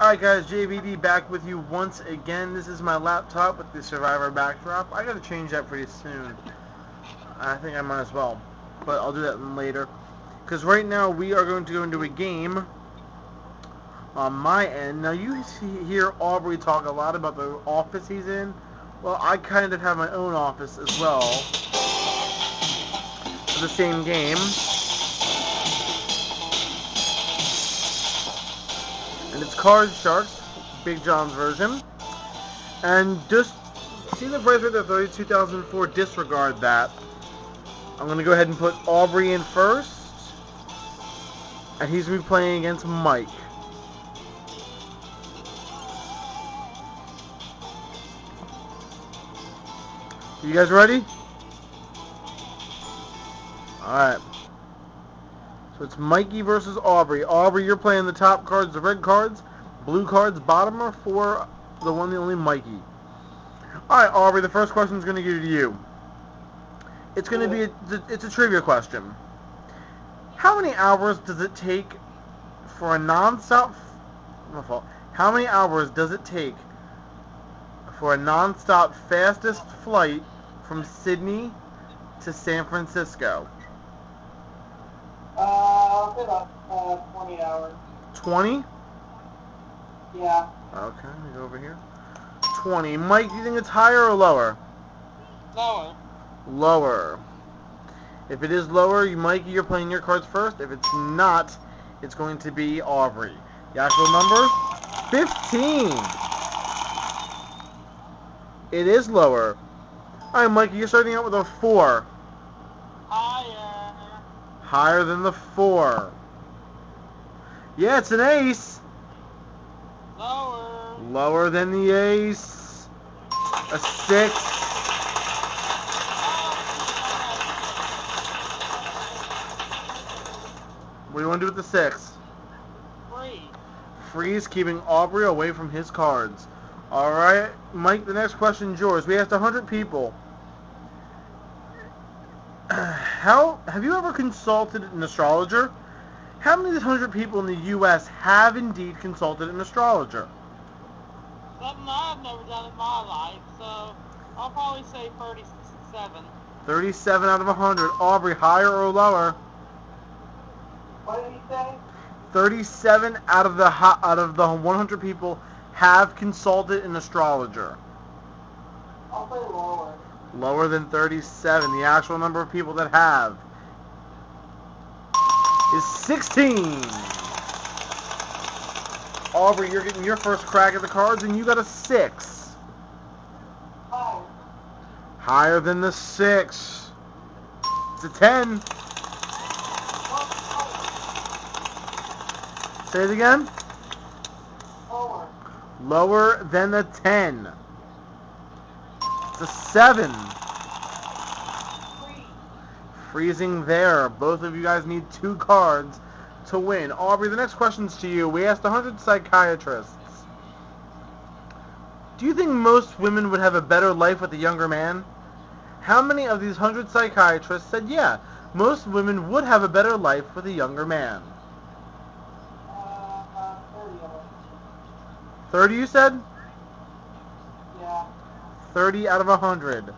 Alright guys, JVD back with you once again. This is my laptop with the Survivor backdrop. I gotta change that pretty soon. I think I might as well. But I'll do that later. Because right now we are going to go into a game on my end. Now you hear Aubrey talk a lot about the office he's in. Well, I kind of have my own office as well. For the same game. And it's Card Sharks, Big John's version. And just see the price right there, 32,004. Disregard that. I'm going to go ahead and put Aubrey in first. And he's going to be playing against Mike. You guys ready? Alright. So it's Mikey versus Aubrey. Aubrey, you're playing the top cards, the red cards. Blue cards, bottom are for the one, the only Mikey. Alright, Aubrey, the first question is going to go to you. It's going to be it's a trivia question. How many hours does it take for a non-stop... How many hours does it take for a non-stop fastest flight from Sydney to San Francisco? I'll say about 20 hours. 20? Yeah. Okay, let me go over here. 20. Mike, do you think it's higher or lower? Lower. Lower. If it is lower, Mikey, you're playing your cards first. If it's not, it's going to be Aubrey. The actual number? 15. It is lower. Alright, Mikey, you're starting out with a 4. Higher. Higher than the 4. Yeah, it's an ace. Lower. Lower than the ace. A 6. What do you want to do with the 6? Free. Freeze, keeping Aubrey away from his cards. Alright, Mike, the next question is yours. We asked 100 people. Have you ever consulted an astrologer? How many of the 100 people in the U.S. have indeed consulted an astrologer? Something I've never done in my life, so I'll probably say 37. 37 out of 100. Aubrey, higher or lower? What did he say? 37 out of the 100 people have consulted an astrologer. I'll say lower. Lower than 37. The actual number of people that have is 16. Aubrey, you're getting your first crack at the cards, and you got a 6. Higher. Higher than the 6. It's a 10. Say it again. Lower. Lower than the 10. It's a 7. Freezing there. Both of you guys need 2 cards to win. Aubrey, the next question's to you. We asked 100 psychiatrists. Do you think most women would have a better life with a younger man? How many of these 100 psychiatrists said, yeah, most women would have a better life with a younger man? 30, you said? Yeah. 30 out of 100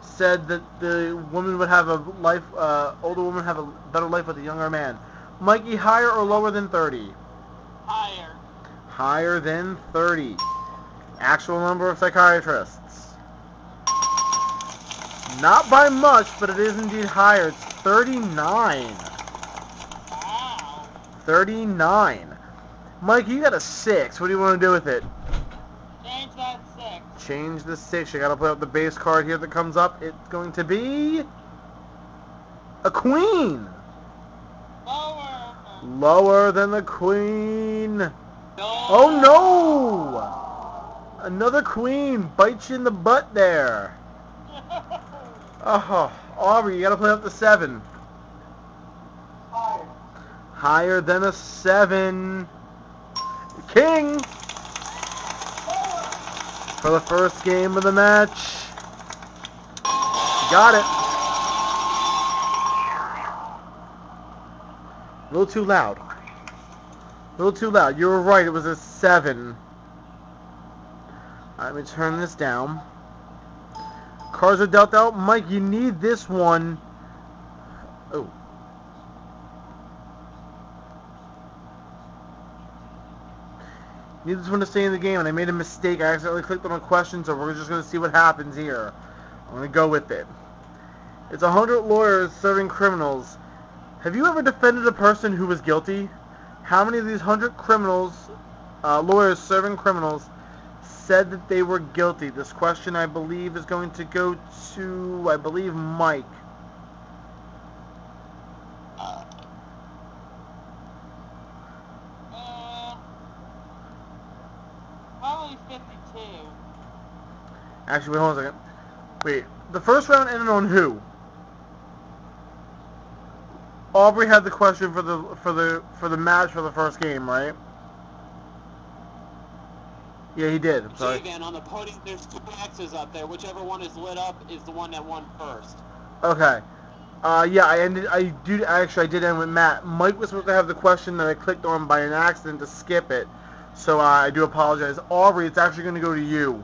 said that the woman would have a life, older woman have a better life with a younger man. Mikey, higher or lower than 30? Higher. Higher than 30. Actual number of psychiatrists. Not by much, but it is indeed higher. It's 39. Wow. 39. Mikey, you got a 6. What do you want to do with it? Change that 6. Change the 6. You got to play out the base card here that comes up. It's going to be a queen. Lower. Lower than the queen. No. Oh no! Another queen bites you in the butt there. Oh, Aubrey, you got to play up the 7. Higher. Higher than a 7. King for the first game of the match. Got it. A little too loud. A little too loud. You were right. It was a 7. Alright, let me turn this down. Cards are dealt out. Mike, you need this one. Oh. You need this one to stay in the game, and I made a mistake. I accidentally clicked on a question, so we're just going to see what happens here. I'm going to go with it. It's 100 lawyers serving criminals. Have you ever defended a person who was guilty? How many of these 100 lawyers serving criminals said that they were guilty? This question, I believe, is going to go to, Mike. Probably 52. Actually, wait, hold on a second. Wait, the first round ended on who? Aubrey had the question for the match for the first game, right? Yeah, he did. I'm sorry. J-Van, on the podium, there's 2 X's up there. Whichever one is lit up is the one that won first. Okay. Yeah, I did end with Matt. Mike was supposed to have the question that I clicked on by an accident to skip it. So I do apologize. Aubrey, it's actually going to go to you.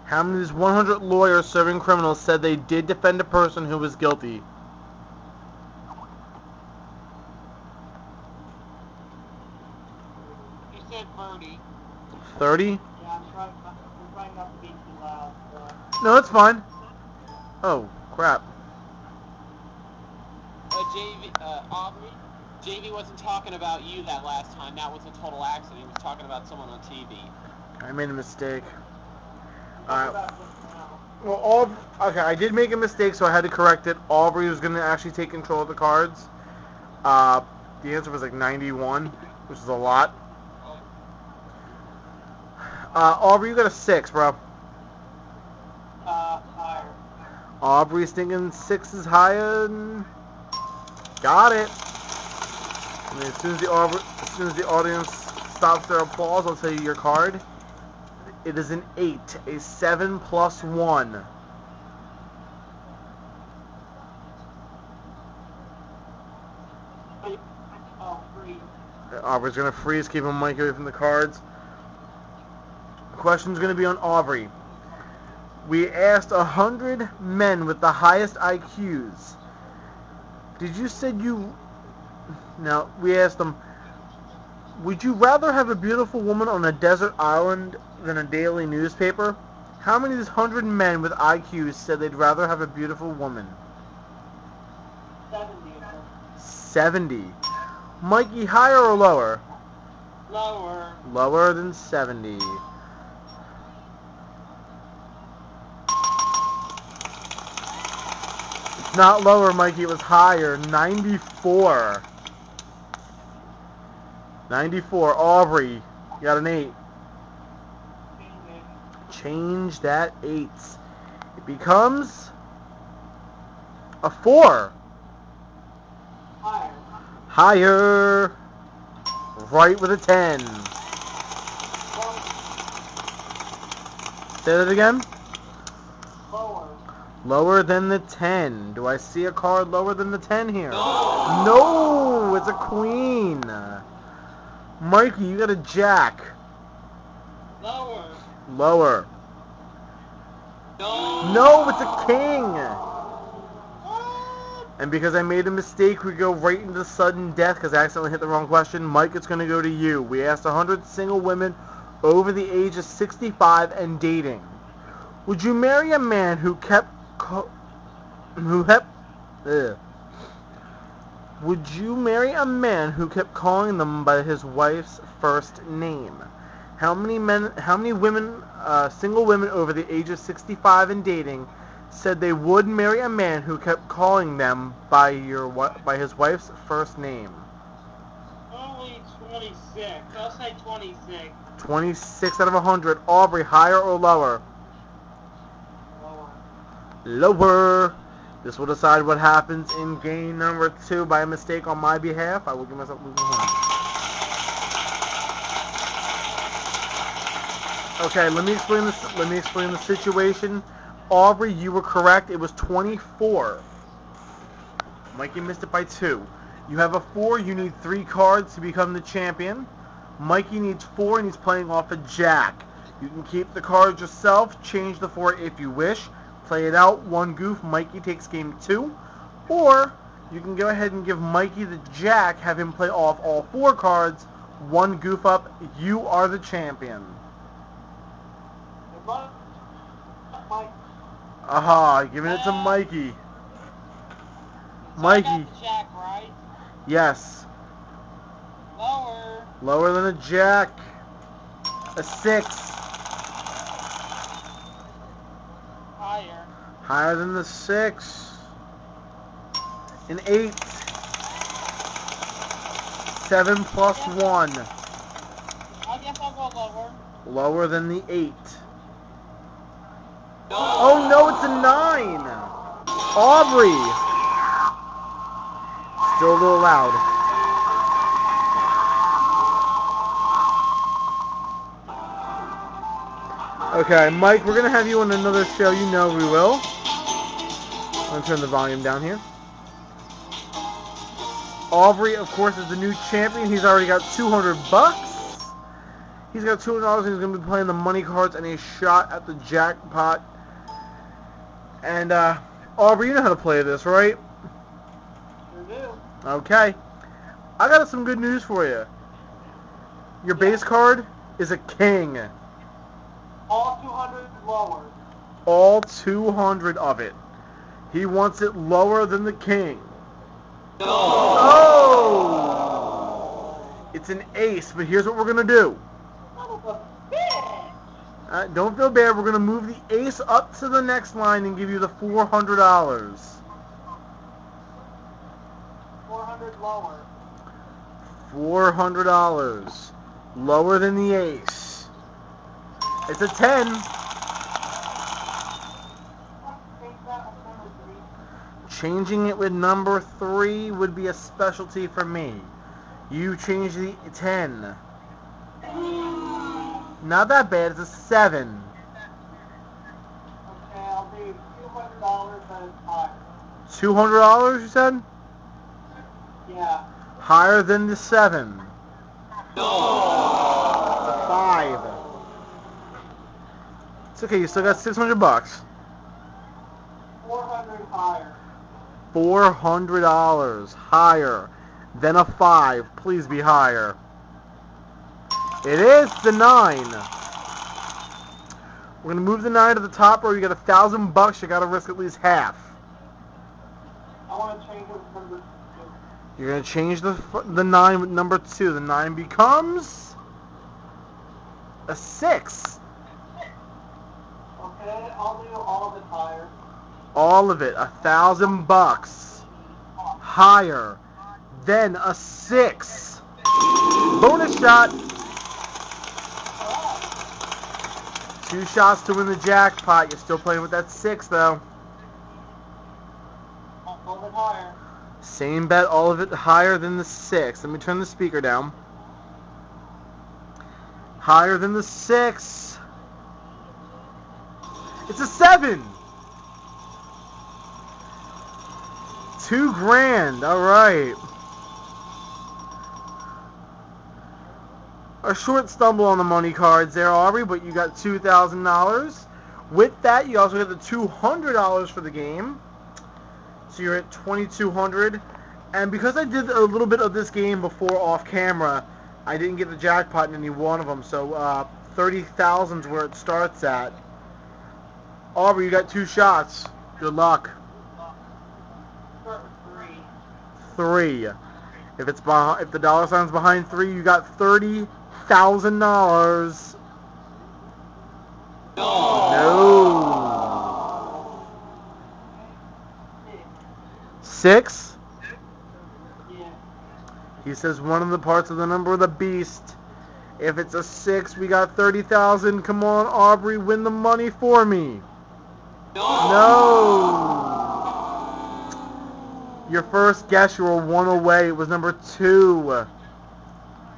How many of these 100 lawyers serving criminals said they did defend a person who was guilty? You said 30. 30? Yeah, I'm trying not to be too loud. No, it's fine. Oh, crap. Aubrey, JV wasn't talking about you that last time. That was a total accident. He was talking about someone on TV. I made a mistake. Well, okay, I did make a mistake, so I had to correct it. Aubrey was going to actually take control of the cards. The answer was like 91, which is a lot. Aubrey, you got a 6, bro. Higher. Aubrey's thinking 6 is higher. Got it. I mean, as soon as the audience stops their applause, I'll tell you your card. It is an 8, a 7 plus 1. Oh, freeze. Aubrey's going to freeze, keeping Mike away from the cards. The question's going to be on Aubrey. We asked 100 men with the highest IQs. Did you said you... Now, we asked them, would you rather have a beautiful woman on a desert island than a daily newspaper? How many of these 100 men with IQs said they'd rather have a beautiful woman? 70. 70. Mikey, higher or lower? Lower. Lower than 70. It's not lower, Mikey. It was higher. 94. 94. Aubrey, you got an 8. Change that 8. It becomes a 4. Higher. Higher. Right with a 10. Say that again. Lower. Lower than the 10. Do I see a card lower than the 10 here? No, it's a queen. Mikey, you got a jack. Lower. Lower. No, it's a king. And because I made a mistake, we go right into sudden death because I accidentally hit the wrong question. Mike, it's going to go to you. We asked 100 single women over the age of 65 and dating. Would you marry a man who kept Would you marry a man who kept calling them by his wife's first name? How many women, single women over the age of 65 and dating, said they would marry a man who kept calling them by his wife's first name? Only 26. I'll say 26. 26 out of 100. Aubrey, higher or lower? Lower. Lower. This will decide what happens in game number 2 by a mistake on my behalf. I will give myself losing one. Okay, let me explain this. Let me explain the situation. Aubrey, you were correct. It was 24. Mikey missed it by 2. You have a 4. You need 3 cards to become the champion. Mikey needs 4 and he's playing off a jack. You can keep the cards yourself, change the 4 if you wish. Play it out, 1 goof, Mikey takes game 2. Or you can go ahead and give Mikey the jack, have him play off all 4 cards, 1 goof up, you are the champion. Aha, giving it to Mikey. So Mikey. I got the jack, right? Yes. Lower. Lower than a jack. A 6. Higher. Higher than the 6. An 8. 7 plus 1. I guess I'll go lower. Lower than the 8. Oh no, it's a 9. Aubrey. Still a little loud. Okay, Mike, we're going to have you on another show. You know we will. I'm going to turn the volume down here. Aubrey, of course, is the new champion. He's already got $200. He's got $200 and he's going to be playing the money cards and a shot at the jackpot. And, Aubrey, you know how to play this, right? Sure do. Okay. I got some good news for you. Your base card is a king. All 200 lower. All 200 of it. He wants it lower than the king. No. Oh! It's an ace, but here's what we're going to do. Don't feel bad. We're going to move the ace up to the next line and give you the $400. 400 lower. $400. Lower than the ace. It's a 10. Changing it with number 3 would be a specialty for me. You change the 10. Not that bad. It's a 7. Okay, I'll do $200, but it's higher. $200, you said? Yeah. Higher than the 7. No. It's a 5. It's okay. You still got $600. 400 higher. $400 higher than a 5. Please be higher. It is the 9. We're gonna move the 9 to the top row. You got $1,000. You gotta risk at least half. I want to change it with number 2. You're gonna change the 9 with number 2. The 9 becomes a 6. Okay, I'll do all of it higher. All of it, $1,000 higher than a 6. Bonus shot. 2 shots to win the jackpot. You're still playing with that 6 though. All of it higher. Same bet, all of it higher than the 6. Let me turn the speaker down. Higher than the 6. It's a 7. $2,000. All right. A short stumble on the money cards there, Aubrey, but you got $2,000. With that, you also get the $200 for the game. So you're at $2,200. And because I did a little bit of this game before off camera, I didn't get the jackpot in any one of them. So 30,000 is where it starts at. Aubrey, you got 2 shots. Good luck. Start with 3. 3. If the dollar sign's behind 3, you got $30,000. No. 6? Yeah. He says one of the parts of the number of the beast. If it's a 6, we got 30,000. Come on, Aubrey, win the money for me. No. Your first guess, you were 1 away. It was number 2.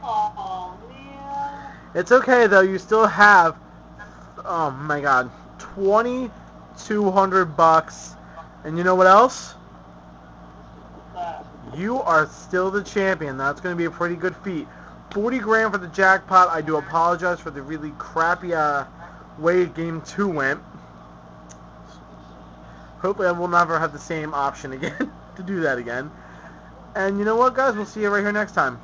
Oh, man. It's okay, though. You still have, oh, my God, $2,200. And you know what else? You are still the champion. That's going to be a pretty good feat. 40 grand for the jackpot. I do apologize for the really crappy way game 2 went. Hopefully I will never have the same option again to do that again. And you know what, guys? We'll see you right here next time.